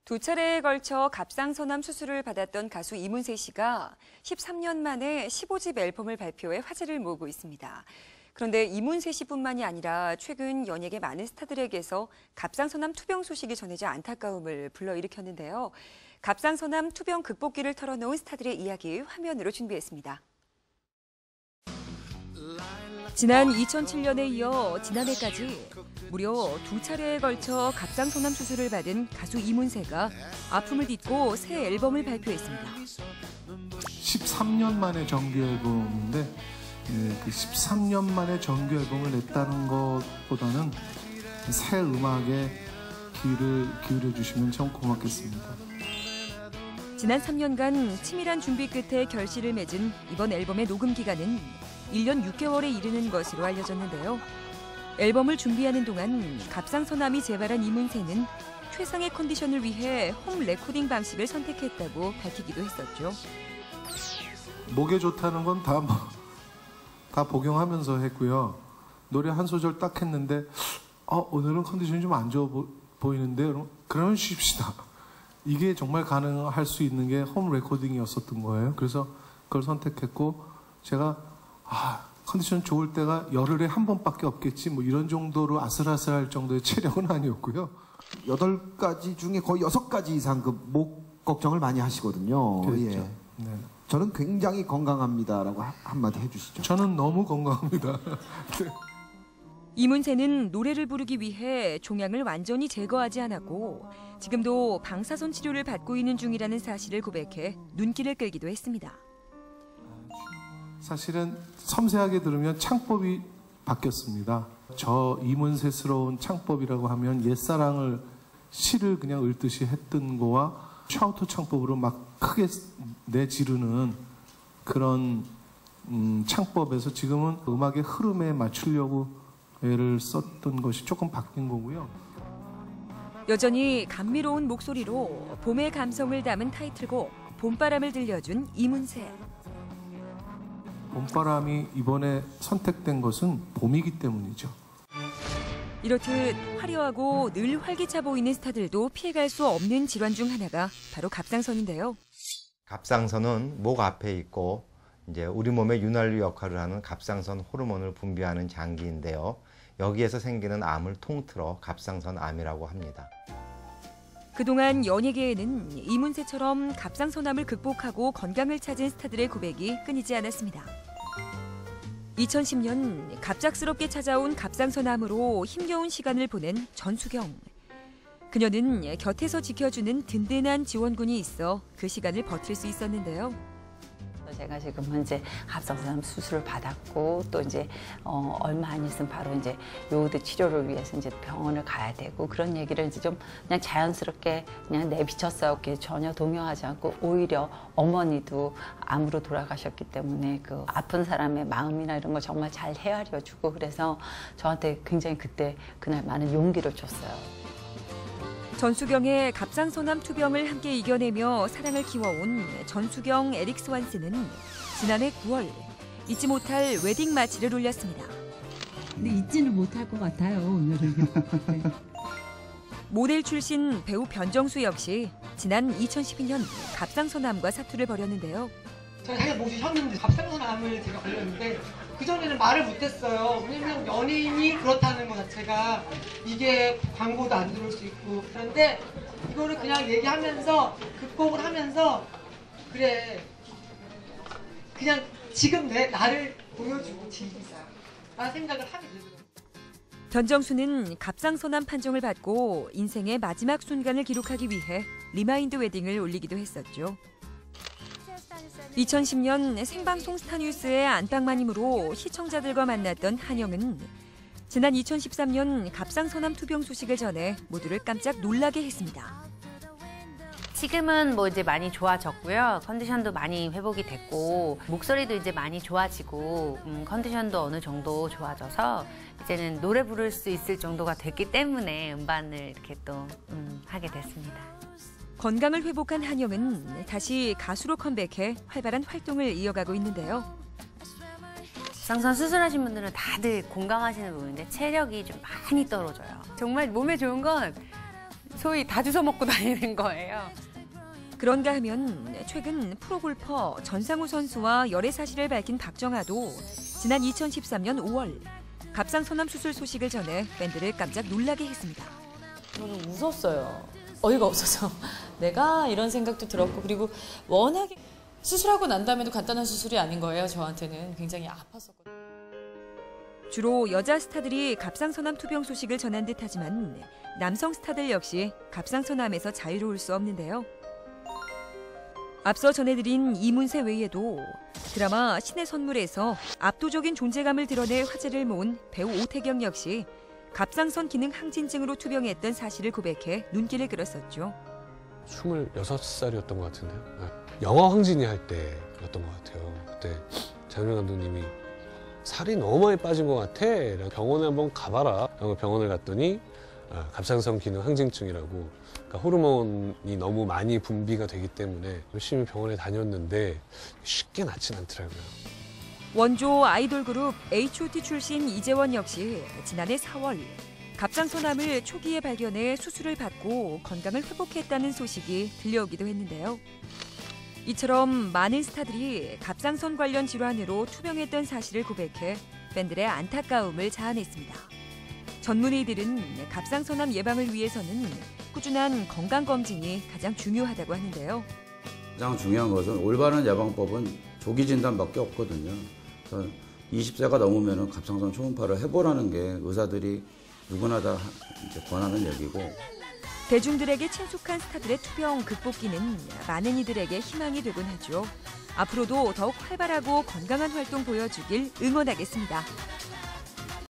두 차례에 걸쳐 갑상선암 수술을 받았던 가수 이문세 씨가 13년 만에 15집 앨범을 발표해 화제를 모으고 있습니다. 그런데 이문세 씨뿐만이 아니라 최근 연예계 많은 스타들에게서 갑상선암 투병 소식이 전해져 안타까움을 불러일으켰는데요. 갑상선암 투병 극복기를 털어놓은 스타들의 이야기 화면으로 준비했습니다. 지난 2007년에 이어 지난해까지 무려 두 차례에 걸쳐 갑상선암 수술을 받은 가수 이문세가 아픔을 딛고 새 앨범을 발표했습니다. 13년 만에 정규 앨범인데 그 13년 만에 정규 앨범을 냈다는 것보다는 새 음악에 귀를 기울여 주시면 참 고맙겠습니다. 지난 3년간 치밀한 준비 끝에 결실을 맺은 이번 앨범의 녹음 기간은 1년 6개월에 이르는 것으로 알려졌는데요. 앨범을 준비하는 동안 갑상선암이 재발한 이문세는 최상의 컨디션을 위해 홈 레코딩 방식을 선택했다고 밝히기도 했었죠. 목에 좋다는 건 다 복용하면서 했고요. 노래 한 소절 딱 했는데 오늘은 컨디션이 좀 안 좋아 보이는데 그러면 쉽시다. 이게 정말 가능할 수 있는 게 홈 레코딩이었었던 거예요. 그래서 그걸 선택했고 제가 컨디션 좋을 때가 열흘에 한 번밖에 없겠지 뭐 이런 정도로 아슬아슬할 정도의 체력은 아니었고요. 8가지 중에 거의 6가지 이상 그 목 걱정을 많이 하시거든요. 그렇죠. 예. 네. 저는 굉장히 건강합니다라고 한마디 해주시죠. 저는 너무 건강합니다. 이문세는 노래를 부르기 위해 종양을 완전히 제거하지 않았고 지금도 방사선 치료를 받고 있는 중이라는 사실을 고백해 눈길을 끌기도 했습니다. 사실은 섬세하게 들으면 창법이 바뀌었습니다. 저 이문세스러운 창법이라고 하면 옛사랑을 시를 그냥 읊듯이 했던 거와 샤우터 창법으로 막 크게 내지르는 그런 창법에서 지금은 음악의 흐름에 맞추려고 애를 썼던 것이 조금 바뀐 거고요. 여전히 감미로운 목소리로 봄의 감성을 담은 타이틀곡 봄바람을 들려준 이문세. 봄바람이 이번에 선택된 것은 봄이기 때문이죠. 이렇듯 화려하고 늘 활기차 보이는 스타들도 피해갈 수 없는 질환 중 하나가 바로 갑상선인데요. 갑상선은 목 앞에 있고 이제 우리 몸의 윤활유 역할을 하는 갑상선 호르몬을 분비하는 장기인데요. 여기에서 생기는 암을 통틀어 갑상선암이라고 합니다. 그동안 연예계에는 이문세처럼 갑상선암을 극복하고 건강을 찾은 스타들의 고백이 끊이지 않았습니다. 2010년 갑작스럽게 찾아온 갑상선암으로 힘겨운 시간을 보낸 전수경. 그녀는 곁에서 지켜주는 든든한 지원군이 있어 그 시간을 버틸 수 있었는데요. 제가 지금 현재 갑상선암 수술을 받았고 또 이제 얼마 안 있으면 바로 이제 요오드 치료를 위해서 이제 병원을 가야 되고 그런 얘기를 이제 좀 그냥 자연스럽게 그냥 내비쳤어요. 전혀 동요하지 않고 오히려 어머니도 암으로 돌아가셨기 때문에 그 아픈 사람의 마음이나 이런 걸 정말 잘 헤아려주고 그래서 저한테 굉장히 그날 많은 용기를 줬어요. 전수경의 갑상선암 투병을 함께 이겨내며 사랑을 키워온 전수경 에릭 스완스는 지난해 9월 잊지 못할 웨딩 마치를 올렸습니다. 근데 잊지는 못할 것 같아요, 오늘은. 네. 모델 출신 배우 변정수 역시 지난 2012년 갑상선암과 사투를 벌였는데요. 제가 자기가 모시셨는데 갑상선암을 제가 걸렸는데 그전에는 말을 못했어요. 왜냐면 연예인이 그렇다는 것 자체가 이게 광고도 안 들을 수 있고 그런데 이거를 그냥 얘기하면서 극복을 하면서 그래 그냥 지금 나를 보여주고 즐기자 라는 생각을 하게 되더라고요. 변정수는 갑상선암 판정을 받고 인생의 마지막 순간을 기록하기 위해 리마인드 웨딩을 올리기도 했었죠. 2010년 생방송 스타뉴스의 안방마님으로 시청자들과 만났던 한영은 지난 2013년 갑상선암 투병 소식을 전해 모두를 깜짝 놀라게 했습니다. 지금은 뭐 이제 많이 좋아졌고요. 컨디션도 많이 회복이 됐고 목소리도 이제 많이 좋아지고 컨디션도 어느 정도 좋아져서 이제는 노래 부를 수 있을 정도가 됐기 때문에 음반을 이렇게 또 하게 됐습니다. 건강을 회복한 한영은 다시 가수로 컴백해 활발한 활동을 이어가고 있는데요. 갑상선 수술하신 분들은 다들 공감하시는 부분인데 체력이 좀 많이 떨어져요. 정말 몸에 좋은 건 소위 다 주워 먹고 다니는 거예요. 그런가 하면 최근 프로골퍼 전상우 선수와 열애 사실을 밝힌 박정아도 지난 2013년 5월 갑상선암 수술 소식을 전해 팬들을 깜짝 놀라게 했습니다. 저는 웃었어요. 어이가 없어서. 내가 이런 생각도 들었고, 그리고 워낙에 수술하고 난 다음에도 간단한 수술이 아닌 거예요. 저한테는 굉장히 아팠었거든요. 주로 여자 스타들이 갑상선암 투병 소식을 전한 듯하지만 남성 스타들 역시 갑상선암에서 자유로울 수 없는데요. 앞서 전해드린 이문세 외에도 드라마 신의 선물에서 압도적인 존재감을 드러내 화제를 모은 배우 오태경 역시 갑상선 기능 항진증으로 투병했던 사실을 고백해 눈길을 끌었었죠. 26살이었던 것 같은데요. 영화 황진이 할 때였던 것 같아요. 그때 장윤 감독님이 살이 너무 많이 빠진 것 같아. 병원에 한번 가봐라. 병원을 갔더니 갑상선 기능 항진증이라고. 그러니까 호르몬이 너무 많이 분비가 되기 때문에 열심히 병원에 다녔는데 쉽게 낫진 않더라고요. 원조 아이돌 그룹 H.O.T 출신 이재원 역시 지난해 4월 갑상선암을 초기에 발견해 수술을 받고 건강을 회복했다는 소식이 들려오기도 했는데요. 이처럼 많은 스타들이 갑상선 관련 질환으로 투병했던 사실을 고백해 팬들의 안타까움을 자아냈습니다. 전문의들은 갑상선암 예방을 위해서는 꾸준한 건강검진이 가장 중요하다고 하는데요. 가장 중요한 것은 올바른 예방법은 조기 진단밖에 없거든요. 그래서 20세가 넘으면 갑상선 초음파를 해보라는 게 의사들이 누구나 다 이제 권하는 얘기고. 대중들에게 친숙한 스타들의 투병 극복기는 많은 이들에게 희망이 되곤 하죠. 앞으로도 더욱 활발하고 건강한 활동 보여주길 응원하겠습니다.